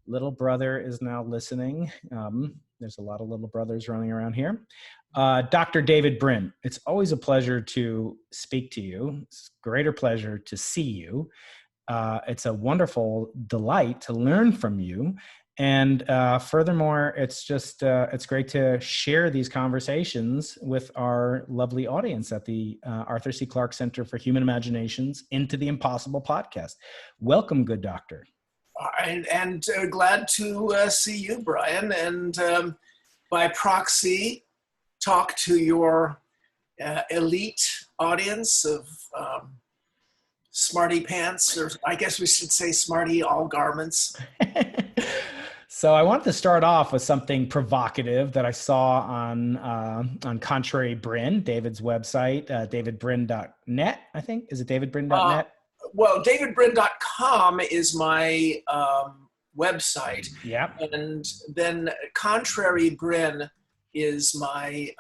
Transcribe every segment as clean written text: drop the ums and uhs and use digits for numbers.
Little brother is now listening. There's a lot of little brothers running around here. Dr. David Brin, it's always a pleasure to speak to you. It's a greater pleasure to see you. It's a wonderful delight to learn from you. And furthermore, it's great to share these conversations with our lovely audience at the Arthur C. Clarke Center for Human Imagination's Into the Impossible podcast. Welcome, good doctor. And glad to see you, Brian, and by proxy, talk to your elite audience of smarty pants, or I guess we should say smarty all garments. So I wanted to start off with something provocative that I saw on Contrary Brin, David's website, davidbrin.net, I think. Is it davidbrin.net? Well, davidbrin.com is my website. Yeah. And then Contrary Brin is my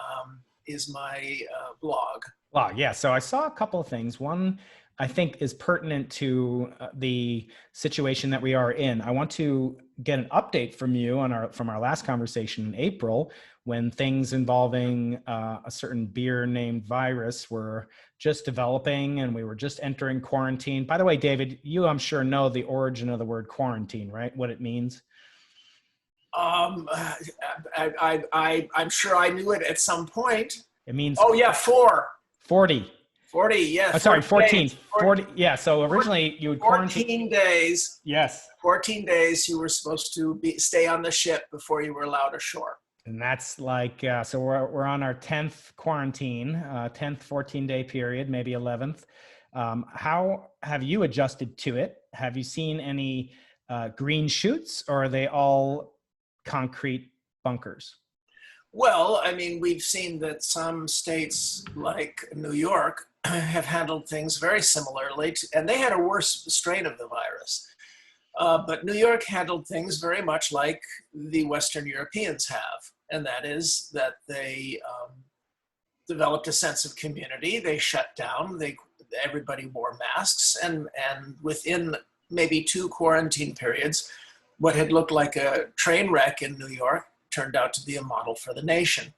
blog. Wow, yeah. So I saw a couple of things. One, I think, is pertinent to the situation that we are in. I want to get an update from you from our last conversation in April, when things involving a certain beer named virus were just developing and we were just entering quarantine. By the way, David, you, I'm sure, know the origin of the word quarantine, right? What it means? I'm sure I knew it at some point. It means... Oh, yeah, 40, yes. Oh, sorry, 14. 40, yeah, so originally you would 14 days. Yes. 14 days you were supposed to stay on the ship before you were allowed ashore. And that's like, so we're on our 10th quarantine, 10th 14-day period, maybe 11th. How have you adjusted to it? Have you seen any green shoots, or are they all concrete bunkers? Well, I mean, we've seen that some states like New York have handled things very similarly, and they had a worse strain of the virus. But New York handled things very much like the Western Europeans have, and that is that they developed a sense of community. They shut down. Everybody wore masks, and within maybe 2 quarantine periods, what had looked like a train wreck in New York turned out to be a model for the nation.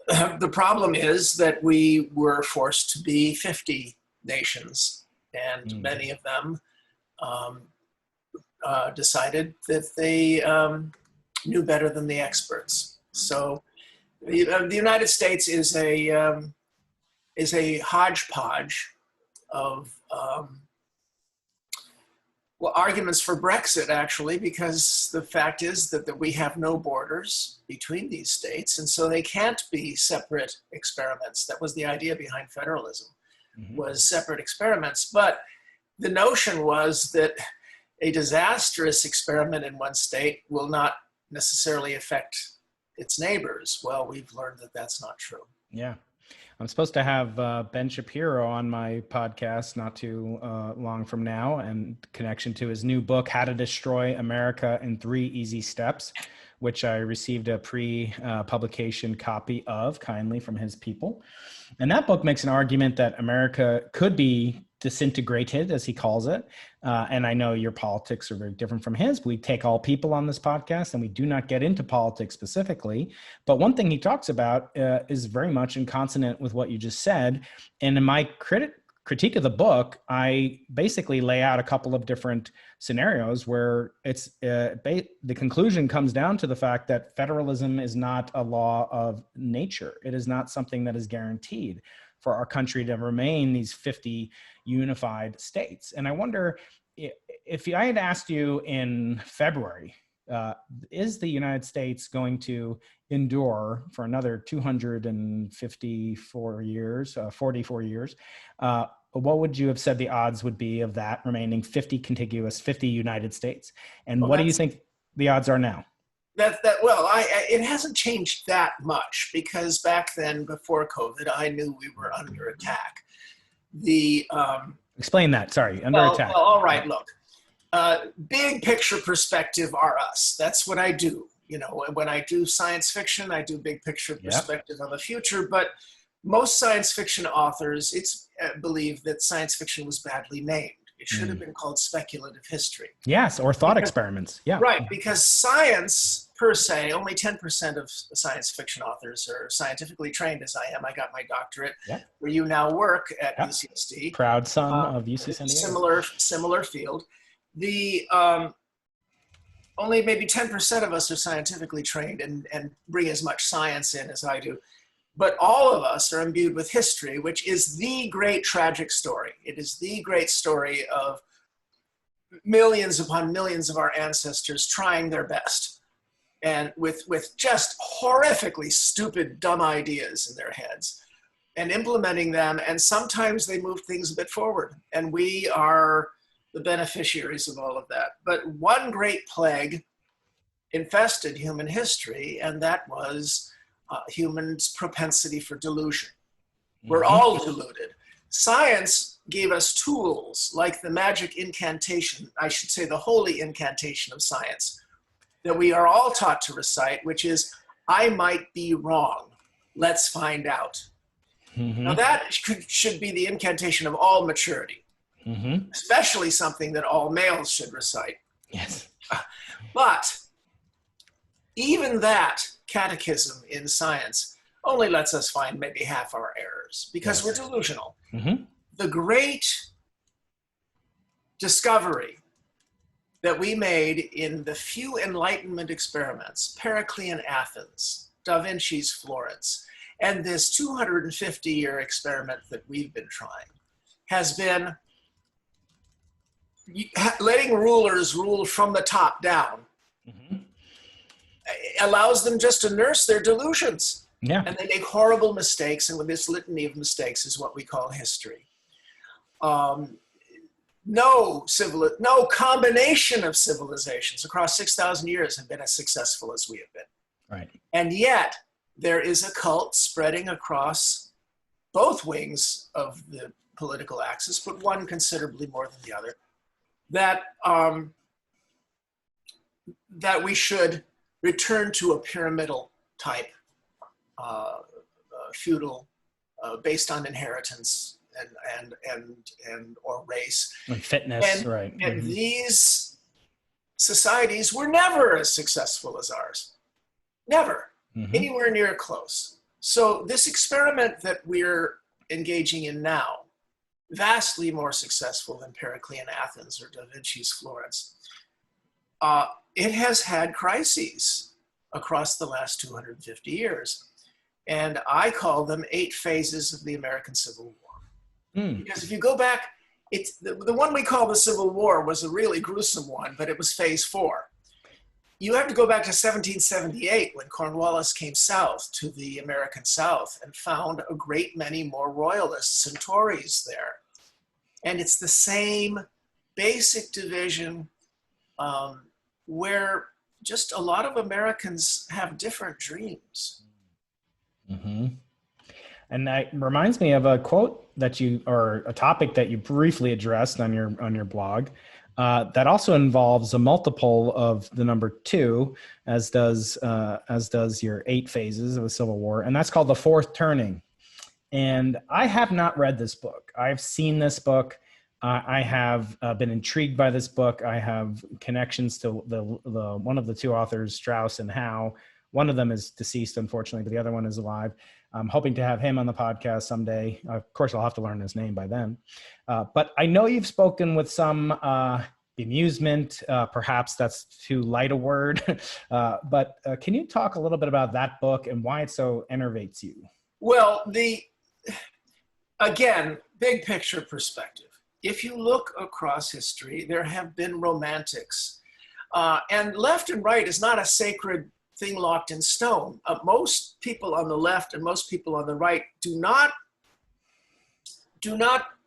The problem is that we were forced to be 50 nations, and many of them decided that they knew better than the experts. So the United States is a hodgepodge of arguments for Brexit, actually, because the fact is that we have no borders between these states, and so they can't be separate experiments. That was the idea behind federalism, was separate experiments. But the notion was that a disastrous experiment in one state will not necessarily affect its neighbors. Well, we've learned that that's not true. Yeah. I'm supposed to have Ben Shapiro on my podcast not too long from now, and connection to his new book, How to Destroy America in 3 Easy Steps, which I received a pre-publication copy of kindly from his people. And that book makes an argument that America could be disintegrated, as he calls it. And I know your politics are very different from his. We take all people on this podcast, and we do not get into politics specifically. But one thing he talks about is very much in consonant with what you just said. And in my critique of the book, I basically lay out a couple of different scenarios where it's the conclusion comes down to the fact that federalism is not a law of nature. It is not something that is guaranteed for our country to remain these 50 unified states. And I wonder if I had asked you in February, is the United States going to endure for another 254 years, 44 years? What would you have said the odds would be of that remaining 50 contiguous, 50 United States? And what do you think the odds are now? It hasn't changed that much, because back then, before COVID, I knew we were under attack. Explain that. Sorry, under attack. Well, all right. Look, big picture perspective are us. That's what I do. You know, when I do science fiction, I do big picture perspective of the future. But most science fiction authors, believe that science fiction was badly named. It should have been called speculative history. Yes, or thought experiments. Yeah. Right, because science per se, only 10% of science fiction authors are scientifically trained as I am. I got my doctorate where you now work at UCSD. Proud son of UC San Diego. Similar field. The only maybe 10% of us are scientifically trained and bring as much science in as I do. But all of us are imbued with history, which is the great tragic story. It is the great story of millions upon millions of our ancestors trying their best and with just horrifically stupid, dumb ideas in their heads and implementing them. And sometimes they move things a bit forward. And we are the beneficiaries of all of that. But one great plague infested human history, and that was humans' propensity for delusion. We're all deluded. Science gave us tools like the magic incantation, I should say the holy incantation of science, that we are all taught to recite, which is, I might be wrong. Let's find out. Now that should be the incantation of all maturity, especially something that all males should recite. Yes. But even that catechism in science only lets us find maybe half our errors because we're delusional. The great discovery that we made in the few Enlightenment experiments, Periclean Athens, Da Vinci's Florence, and this 250-year experiment that we've been trying, has been letting rulers rule from the top down. Allows them just to nurse their delusions. And they make horrible mistakes, and with this litany of mistakes is what we call history. No combination of civilizations across 6,000 years have been as successful as we have been. Right. And yet there is a cult spreading across both wings of the political axis, but one considerably more than the other, that we should return to a pyramidal type, feudal, based on inheritance and or race and fitness, right? And these societies were never as successful as ours, never anywhere near close. So this experiment that we're engaging in now, vastly more successful than Periclean Athens or Da Vinci's Florence. It has had crises across the last 250 years. And I call them 8 phases of the American Civil War. Because if you go back, it's the one we call the Civil War was a really gruesome one, but it was phase 4. You have to go back to 1778 when Cornwallis came south to the American South and found a great many more royalists and Tories there. And it's the same basic division where just a lot of Americans have different dreams. And that reminds me of a quote that or a topic that you briefly addressed on your blog, that also involves a multiple of the number 2, as does your 8 phases of the Civil War, and that's called the fourth turning. And I have not read this book. I've seen this book. I have been intrigued by this book. I have connections to the one of the 2 authors, Strauss and Howe. One of them is deceased, unfortunately, but the other one is alive. I'm hoping to have him on the podcast someday. Of course, I'll have to learn his name by then. But I know you've spoken with some bemusement. Perhaps that's too light a word. But can you talk a little bit about that book and why it so enervates you? Well, again, big picture perspective. If you look across history, there have been romantics. And left and right is not a sacred thing locked in stone. Most people on the left and most people on the right do not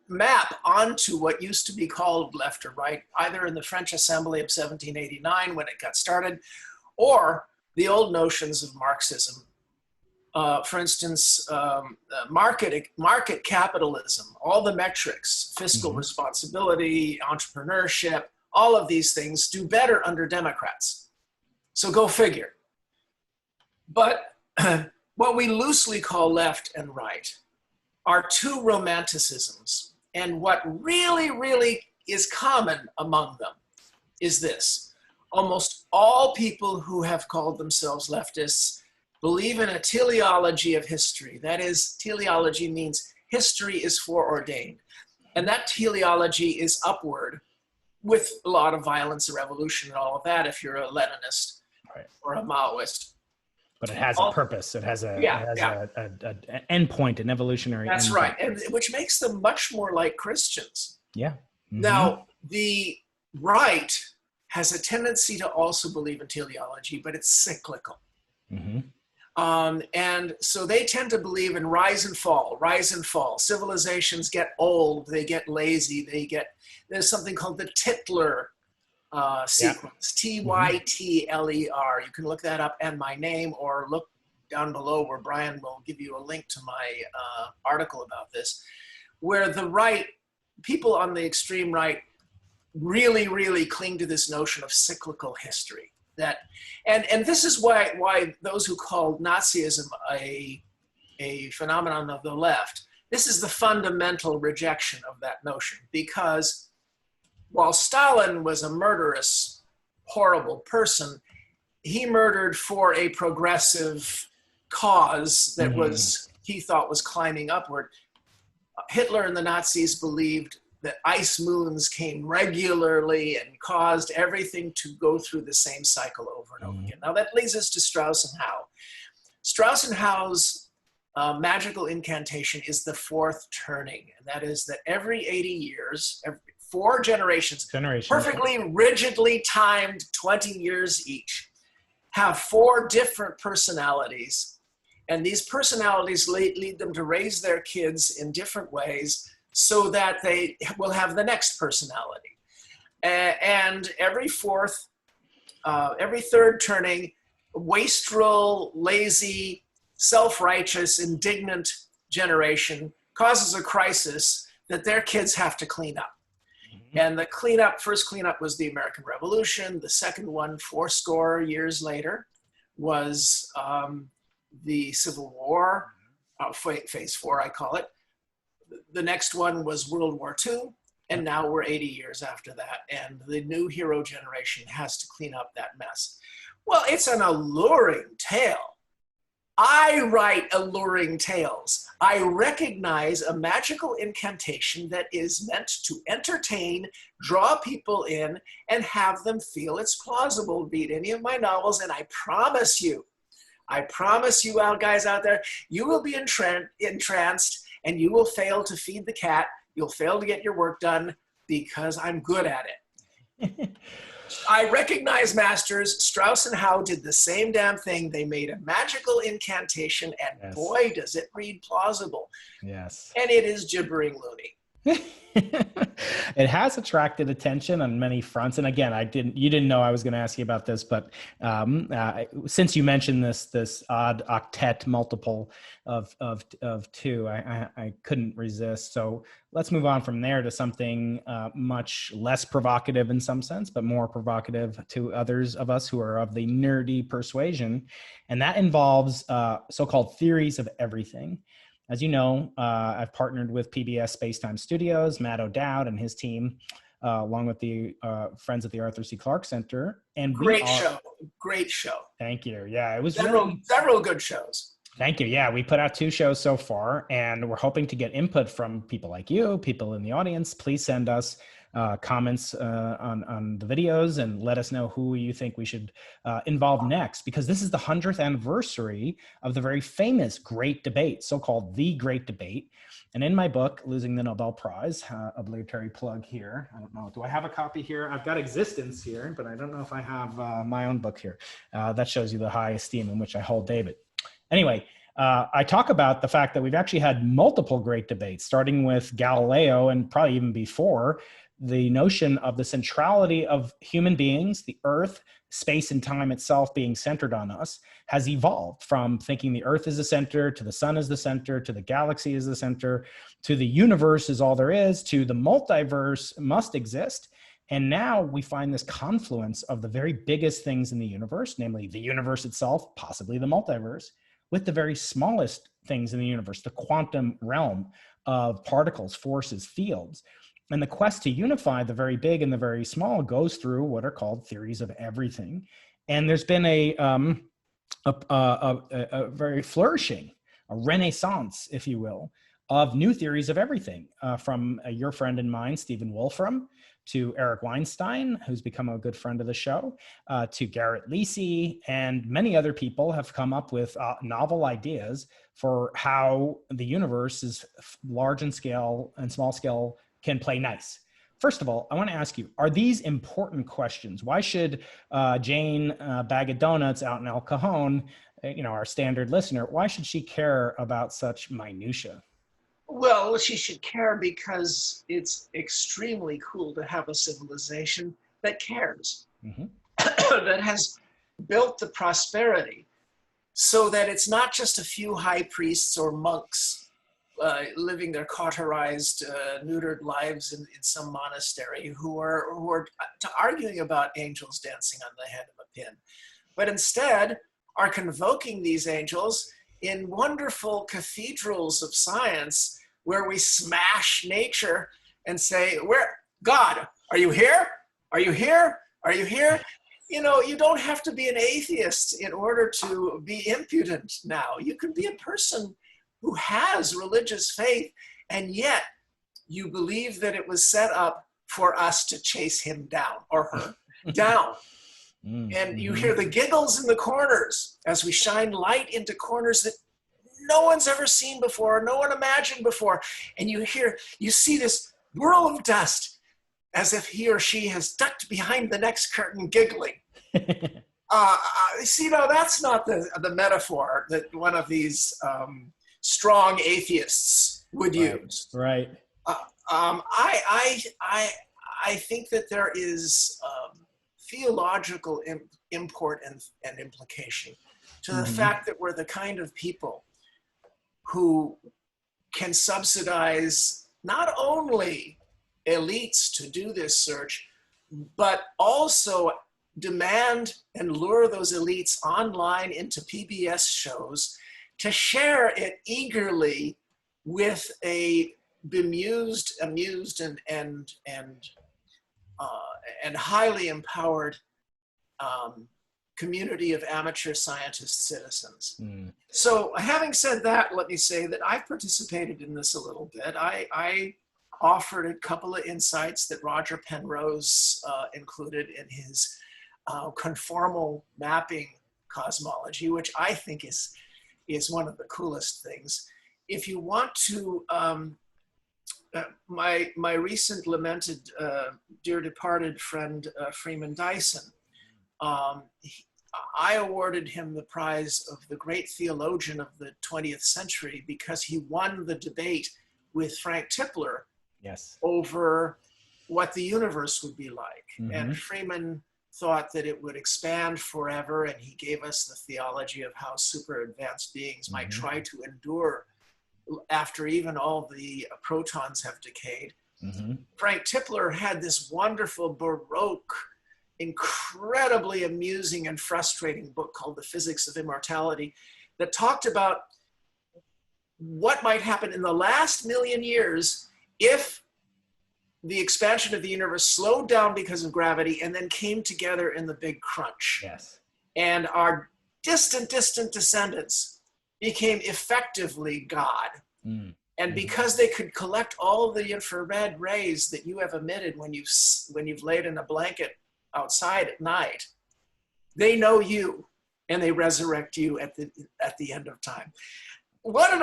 map onto what used to be called left or right, either in the French Assembly of 1789 when it got started, or the old notions of Marxism. For instance, market capitalism, all the metrics, fiscal responsibility, entrepreneurship, all of these things do better under Democrats. So go figure. But what we loosely call left and right are 2 romanticisms. And what really, really is common among them is this. Almost all people who have called themselves leftists believe in a teleology of history. That is, teleology means history is foreordained. And that teleology is upward, with a lot of violence and revolution and all of that if you're a Leninist or a Maoist. But it has a purpose. It has an endpoint, an evolutionary That's endpoint. right, and which makes them much more like Christians. Yeah. Mm-hmm. Now, the right has a tendency to also believe in teleology, but it's cyclical. Mm-hmm. And so they tend to believe in rise and fall, rise and fall. Civilizations get old, they get lazy, there's something called the Tytler sequence, Tytler. You can look that up and my name, or look down below where Brian will give you a link to my article about this, where the right, people on the extreme right really, really cling to this notion of cyclical history. That, and this is why those who call Nazism a phenomenon of the left, this is the fundamental rejection of that notion, because while Stalin was a murderous, horrible person, he murdered for a progressive cause that was, he thought was climbing upward. Hitler and the Nazis believed that ice moons came regularly and caused everything to go through the same cycle over and over again. Now that leads us to Strauss and Howe. Strauss and Howe's magical incantation is the fourth turning, and that is that every 80 years, every 4 generations, perfectly rigidly timed 20 years each, have 4 different personalities, and these personalities lead them to raise their kids in different ways so that they will have the next personality. And every third turning, wastrel, lazy, self-righteous, indignant generation causes a crisis that their kids have to clean up. And the first cleanup was the American Revolution. The second one, 4 years later, was the Civil War, phase 4, I call it. The next one was World War II, and now we're 80 years after that, and the new hero generation has to clean up that mess. Well, it's an alluring tale. I write alluring tales. I recognize a magical incantation that is meant to entertain, draw people in, and have them feel it's plausible. Read any of my novels, and I promise you guys out there, you will be entranced, and you will fail to feed the cat. You'll fail to get your work done because I'm good at it. I recognize masters. Strauss and Howe did the same damn thing. They made a magical incantation, and boy, does it read plausible. Yes. And it is gibbering loony. It has attracted attention on many fronts. And again, you didn't know I was going to ask you about this, but since you mentioned this odd octet multiple of 2, I couldn't resist. So let's move on from there to something much less provocative in some sense, but more provocative to others of us who are of the nerdy persuasion. And that involves so-called theories of everything. As you know, I've partnered with PBS Spacetime Studios, Matt O'Dowd and his team, along with the friends at the Arthur C. Clarke Center. And Great show. Thank you. Yeah, it was several good shows. Thank you. Yeah, we put out 2 shows so far, and we're hoping to get input from people like you, people in the audience. Please send us comments on the videos and let us know who you think we should involve next, because this is the 100th anniversary of the very famous Great Debate, so-called The Great Debate. And in my book, Losing the Nobel Prize, obligatory plug here. I don't know, do I have a copy here? I've got Existence here, but I don't know if I have my own book here. That shows you the high esteem in which I hold David. Anyway, I talk about the fact that we've actually had multiple great debates, starting with Galileo and probably even before, the notion of the centrality of human beings, the earth, space and time itself being centered on us, has evolved from thinking the earth is the center, to the sun is the center, to the galaxy is the center, to the universe is all there is, to the multiverse must exist. And now we find this confluence of the very biggest things in the universe, namely the universe itself, possibly the multiverse, with the very smallest things in the universe, the quantum realm of particles, forces, fields. And the quest to unify the very big and the very small goes through what are called theories of everything. And there's been a very flourishing, a renaissance, if you will, of new theories of everything, from your friend and mine, Stephen Wolfram, to Eric Weinstein, who's become a good friend of the show, to Garrett Lisi, and many other people have come up with novel ideas for how the universe is large in scale and small scale can play nice. First of all, I want to ask you, are these important questions? Why should Jane Bag of Donuts out in El Cajon, our standard listener, why should she care about such minutia? Well, she should care because it's extremely cool to have a civilization that cares, Mm-hmm. that has built the prosperity so that it's not just a few high priests or monks living their cauterized, neutered lives in some monastery who are arguing about angels dancing on the head of a pin, but instead are convoking these angels in wonderful cathedrals of science where we smash nature and say, "Where, God, are you here? Are you here? Are you here?" You don't have to be an atheist in order to be impudent now. You can be a person who has religious faith, and yet you believe that it was set up for us to chase him down or her down. And you hear the giggles in the corners as we shine light into corners that no one's ever seen before, no one imagined before. And you see this whirl of dust as if he or she has ducked behind the next curtain giggling. That's not the metaphor that one of these strong atheists would use. Right. I think that there is theological import and implication to the fact that we're the kind of people who can subsidize not only elites to do this search, but also demand and lure those elites online into PBS shows to share it eagerly with a bemused, amused, and highly empowered community of amateur scientist citizens. So having said that, let me say that I've participated in this a little bit. I offered a couple of insights that Roger Penrose included in his conformal mapping cosmology, which I think is one of the coolest things. If you want to, my recent lamented dear departed friend, Freeman Dyson, I awarded him the prize of the great theologian of the 20th century because he won the debate with Frank Tipler over what the universe would be like. And Freeman thought that it would expand forever, and he gave us the theology of how super advanced beings might try to endure after even all the protons have decayed. Frank Tipler had this wonderful Baroque, incredibly amusing and frustrating book called The Physics of Immortality that talked about what might happen in the last million years if the expansion of the universe slowed down because of gravity and then came together in the big crunch. And our distant descendants became effectively God. And because they could collect all the infrared rays that you have emitted when you've laid in a blanket outside at night, they know you and they resurrect you at the end of time. What an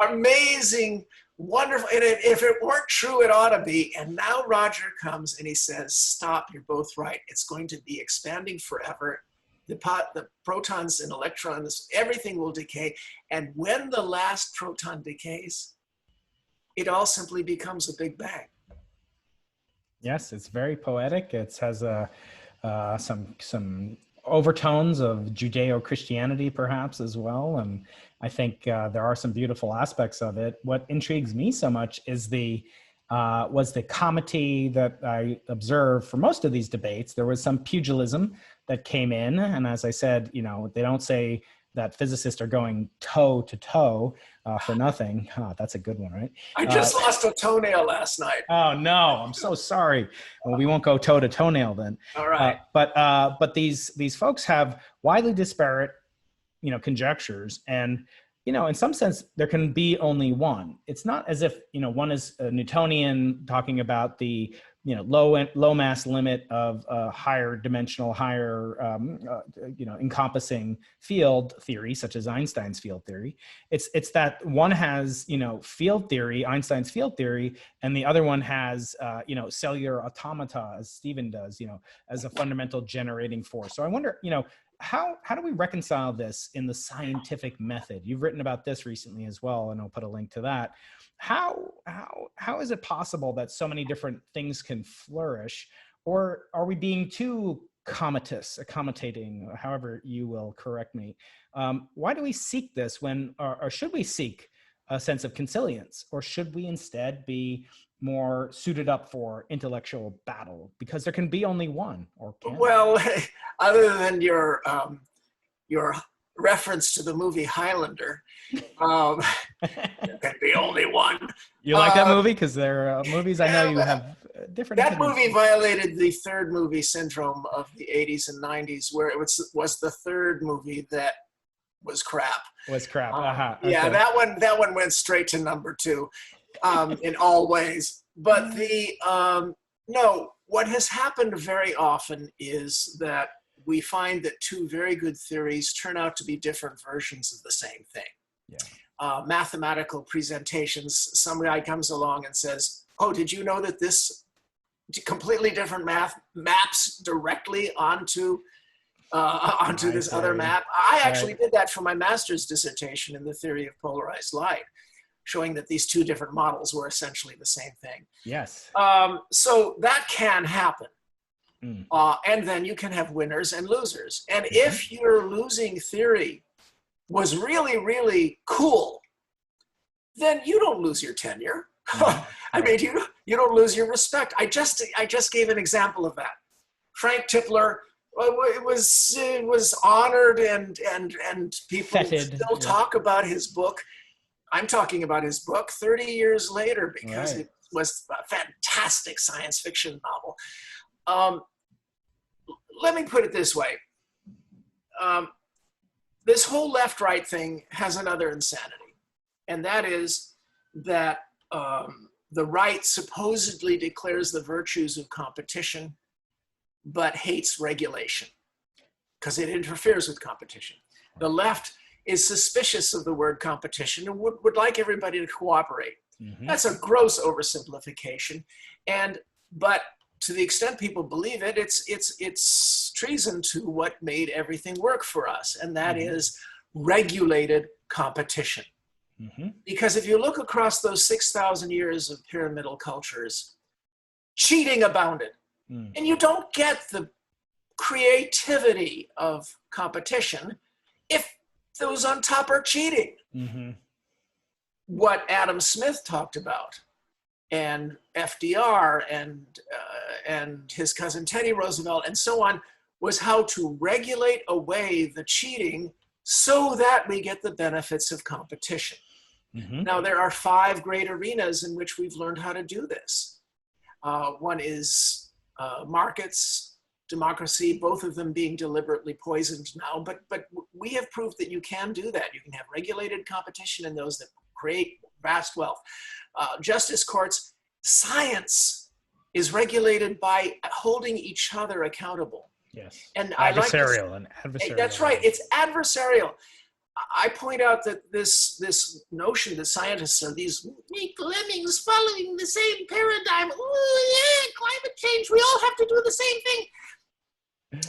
amazing, wonderful, and if it weren't true, it ought to be. And now Roger comes and he says, stop, you're both right. It's going to be expanding forever. The protons and electrons, everything will decay. And when the last proton decays, it all simply becomes a big bang. Yes, it's very poetic. It has some overtones of Judeo-Christianity perhaps as well. And I think there are some beautiful aspects of it. What intrigues me so much is was the comity that I observed for most of these debates. There was some pugilism that came in. And as I said, they don't say that physicists are going toe to toe for nothing. That's a good one, right? I just lost a toenail last night. Oh no, I'm so sorry. Well, we won't go toe to toenail then. All right. But these folks have widely disparate, conjectures, and in some sense there can be only one. It's not as if one is a Newtonian talking about the low mass limit of a higher dimensional, higher encompassing field theory, such as Einstein's field theory. It's that one has field theory, Einstein's field theory, and the other one has cellular automata, as Stephen does, as a fundamental generating force. So I wonder, how do we reconcile this in the scientific method? You've written about this recently as well, and I'll put a link to that. How is it possible that so many different things can flourish, or are we being too accommodating, however you will correct me? Why do we seek this or should we seek a sense of consilience, or should we instead be more suited up for intellectual battle, because there can be only one? Or well, other than your reference to the movie Highlander, there can be only one. You like that movie? Because there are movies I know you have different. That movie violated the third movie syndrome of the 80s and 90s, where it was the third movie that was crap. Okay. Yeah, that one went straight to number 2 in all ways. But what has happened very often is that we find that two very good theories turn out to be different versions of the same thing. Yeah. Mathematical presentations, some guy comes along and says, oh, did you know that this completely different math maps directly onto this other map? I actually did that for my master's dissertation in the theory of polarized light, showing that these two different models were essentially the same thing. Yes. So that can happen. And then you can have winners and losers. And if your losing theory was really, really cool, then you don't lose your tenure. I mean, you don't lose your respect. I just gave an example of that. Frank Tipler was honored, and people still talk about his book. I'm talking about his book 30 years later because it was a fantastic science fiction novel. Let me put it this way. This whole left-right thing has another insanity, and that is that the right supposedly declares the virtues of competition, but hates regulation because it interferes with competition. The left is suspicious of the word competition and would like everybody to cooperate. That's a gross oversimplification, but to the extent people believe it, it's treason to what made everything work for us, and that is regulated competition. Because if you look across those 6,000 years of pyramidal cultures, cheating abounded, and you don't get the creativity of competition if those on top are cheating. What Adam Smith talked about, and FDR, and his cousin Teddy Roosevelt, and so on, was how to regulate away the cheating so that we get the benefits of competition. Now, there are 5 great arenas in which we've learned how to do this. One is markets, democracy, both of them being deliberately poisoned now, but we have proved that you can do that. You can have regulated competition in those that create vast wealth. Justice courts. Science is regulated by holding each other accountable. Yes. And adversarial. That's right. It's adversarial. I point out that this notion that scientists are these weak lemmings following the same paradigm. Oh yeah, climate change. We all have to do the same thing.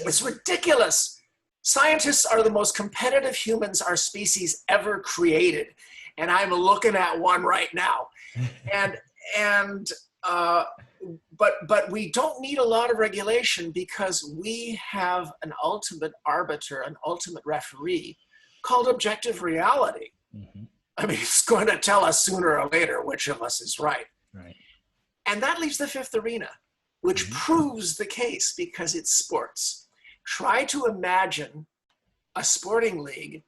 It's ridiculous. Scientists are the most competitive humans our species ever created, and I'm looking at one right now. But we don't need a lot of regulation because we have an ultimate arbiter, an ultimate referee called objective reality. I mean, it's going to tell us sooner or later which of us is right. And that leaves the 5th arena, which proves the case because it's sports. Try to imagine a sporting league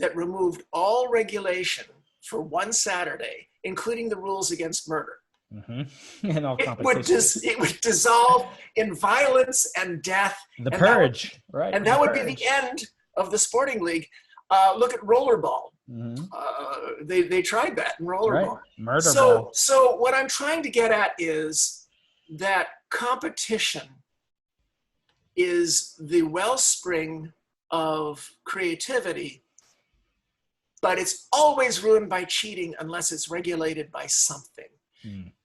that removed all regulation for one Saturday, including the rules against murder, And all it would dissolve in violence and death. The and purge, right? And that would be the end of the sporting league. Look at rollerball. They tried that in rollerball. Right. Murder ball. So what I'm trying to get at is that competition is the wellspring of creativity, but it's always ruined by cheating unless it's regulated by something.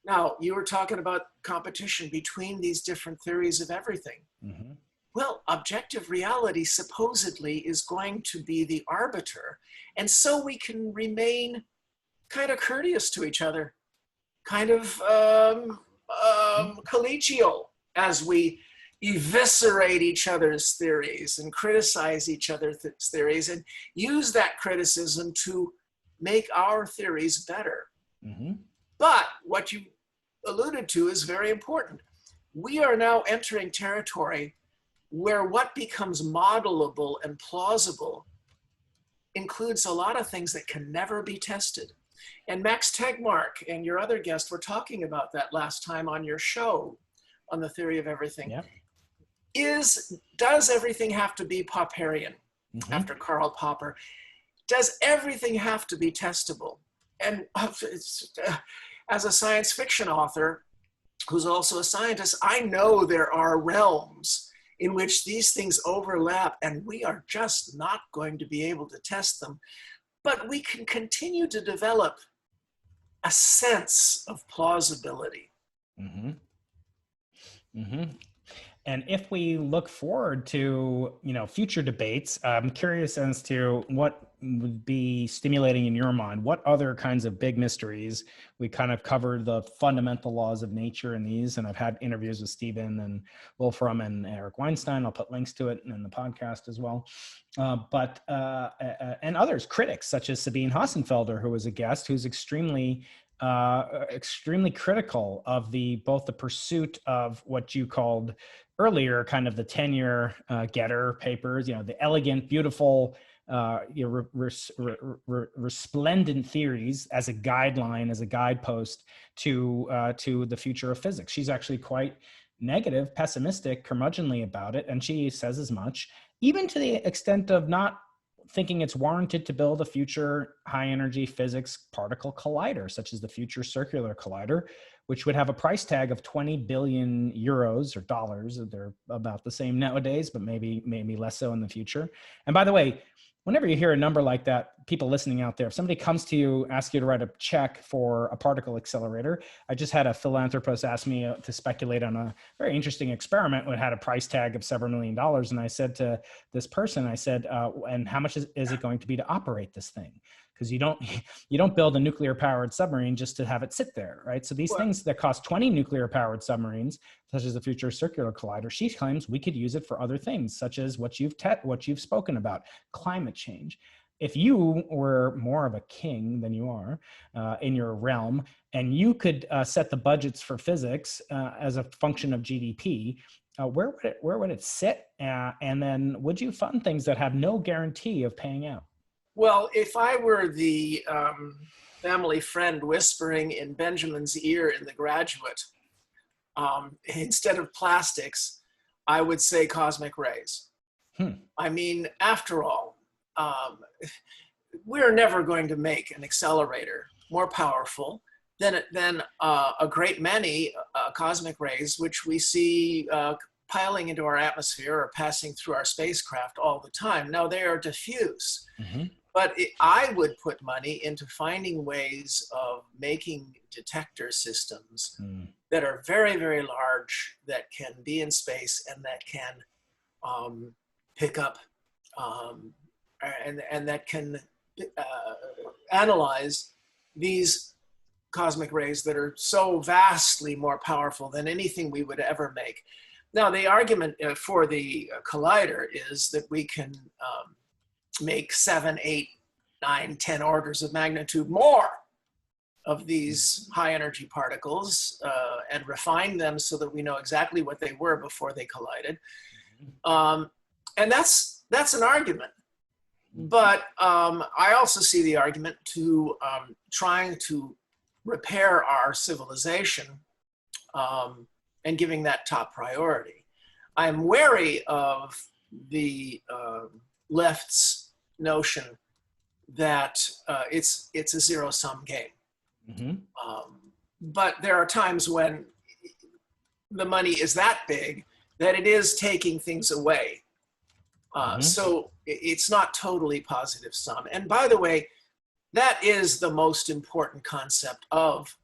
Now, you were talking about competition between these different theories of everything. Well, objective reality supposedly is going to be the arbiter, and so we can remain kind of courteous to each other, kind of collegial as we eviscerate each other's theories and criticize each other's theories and use that criticism to make our theories better. But what you alluded to is very important. We are now entering territory where what becomes modelable and plausible includes a lot of things that can never be tested. And Max Tegmark and your other guest were talking about that last time on your show on the theory of everything. Does everything have to be Popperian after Karl Popper? Does everything have to be testable? And as a science fiction author who's also a scientist, I know there are realms in which these things overlap and we are just not going to be able to test them. But we can continue to develop a sense of plausibility. And if we look forward to, future debates, I'm curious as to what would be stimulating in your mind. What other kinds of big mysteries? We kind of covered the fundamental laws of nature in these, and I've had interviews with Stephen and Wolfram and Eric Weinstein. I'll put links to it in the podcast as well. And others, critics such as Sabine Hassenfelder, who was a guest, who's extremely critical of both the pursuit of what you called earlier kind of the tenure getter papers, the elegant, beautiful, resplendent theories as a guideline, as a guidepost to the future of physics. She's actually quite negative, pessimistic, curmudgeonly about it, and she says as much, even to the extent of not thinking it's warranted to build a future high-energy physics particle collider, such as the Future Circular Collider, which would have a price tag of 20 billion euros or dollars. They're about the same nowadays, but maybe less so in the future. And by the way, whenever you hear a number like that, people listening out there, if somebody comes to you, asks you to write a check for a particle accelerator, I just had a philanthropist ask me to speculate on a very interesting experiment that had a price tag of several $1 million. And I said to this person, and how much is it going to be to operate this thing? Because you don't build a nuclear powered submarine just to have it sit there, right? So these things that cost 20 nuclear powered submarines, such as the Future Circular Collider, she claims we could use it for other things, such as what you've spoken about, climate change. If you were more of a king than you are in your realm, and you could set the budgets for physics as a function of GDP, where would it sit? And then would you fund things that have no guarantee of paying out? Well, if I were the family friend whispering in Benjamin's ear in The Graduate, instead of plastics, I would say cosmic rays. I mean, after all, we're never going to make an accelerator more powerful than a great many cosmic rays, which we see piling into our atmosphere or passing through our spacecraft all the time. Now, they are diffuse. But I would put money into finding ways of making detector systems that are very, very large, that can be in space and that can pick up and that can analyze these cosmic rays that are so vastly more powerful than anything we would ever make. Now, the argument for the collider is that we can make 7, 8, 9, 10 orders of magnitude more of these high energy particles and refine them so that we know exactly what they were before they collided. And that's an argument. But I also see the argument to trying to repair our civilization and giving that top priority. I'm wary of the left's notion that it's a zero-sum game. But there are times when the money is that big that it is taking things away. So it's not totally positive sum. And by the way, that is the most important concept of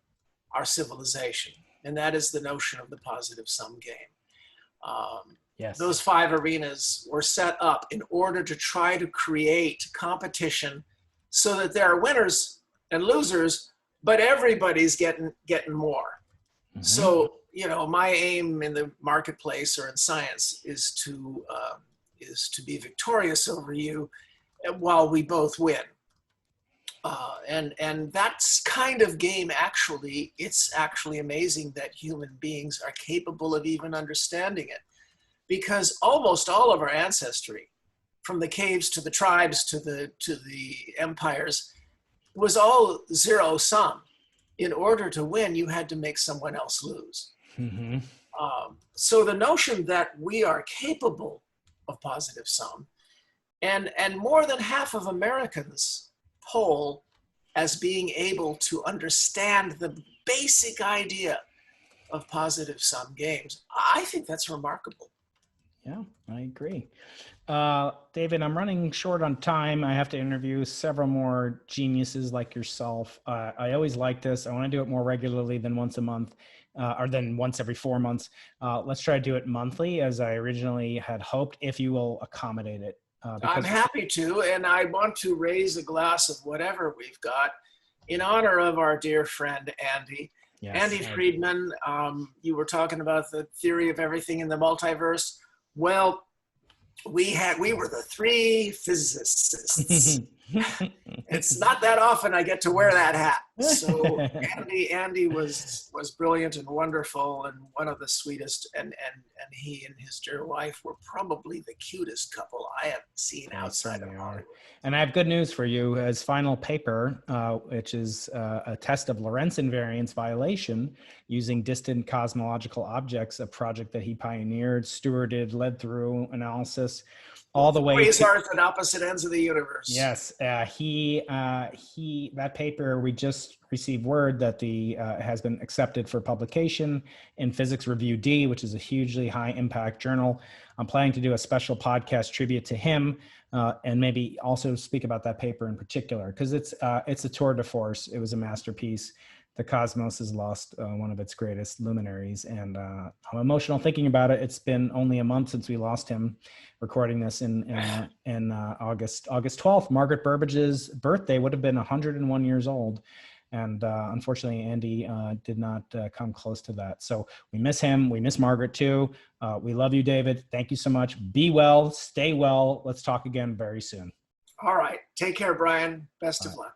our civilization. And that is the notion of the positive sum game. Yes. Those 5 arenas were set up in order to try to create competition so that there are winners and losers, but everybody's getting more. So, you know, my aim in the marketplace or in science is to be victorious over you while we both win. And that's kind of game, actually, it's actually amazing that human beings are capable of even understanding it, because almost all of our ancestry, from the caves to the tribes to the empires, was all zero sum. In order to win, you had to make someone else lose. So the notion that we are capable of positive sum, and more than half of Americans poll as being able to understand the basic idea of positive sum games, I think that's remarkable. Yeah, I agree. David, I'm running short on time. I have to interview several more geniuses like yourself. I always like this. I want to do it more regularly than once a month, or than once every 4 months. Let's try to do it monthly, as I originally had hoped, if you will accommodate it. I'm happy to, and I want to raise a glass of whatever we've got in honor of our dear friend, Andy. Yes, Andy Friedman, you were talking about the theory of everything in the multiverse. Well, we were the 3 physicists. It's not that often I get to wear that hat. So Andy was brilliant and wonderful and one of the sweetest, and he and his dear wife were probably the cutest couple I have seen outside of Hollywood. And I have good news for you. His final paper, which is a test of Lorentz invariance violation using distant cosmological objects, a project that he pioneered, stewarded, led through analysis, all the way quasars at opposite ends of the universe. Yes, that paper, we just received word that has been accepted for publication in Physics Review D, which is a hugely high impact journal. I'm planning to do a special podcast tribute to him, and maybe also speak about that paper in particular, because it's a tour de force. It was a masterpiece. The cosmos has lost one of its greatest luminaries, and I'm emotional thinking about it. It's been only a month since we lost him. Recording this in August 12th, Margaret Burbage's birthday, would have been 101 years old, and unfortunately, Andy did not come close to that. So we miss him. We miss Margaret too. We love you, David. Thank you so much. Be well. Stay well. Let's talk again very soon. All right. Take care, Brian. Best of luck.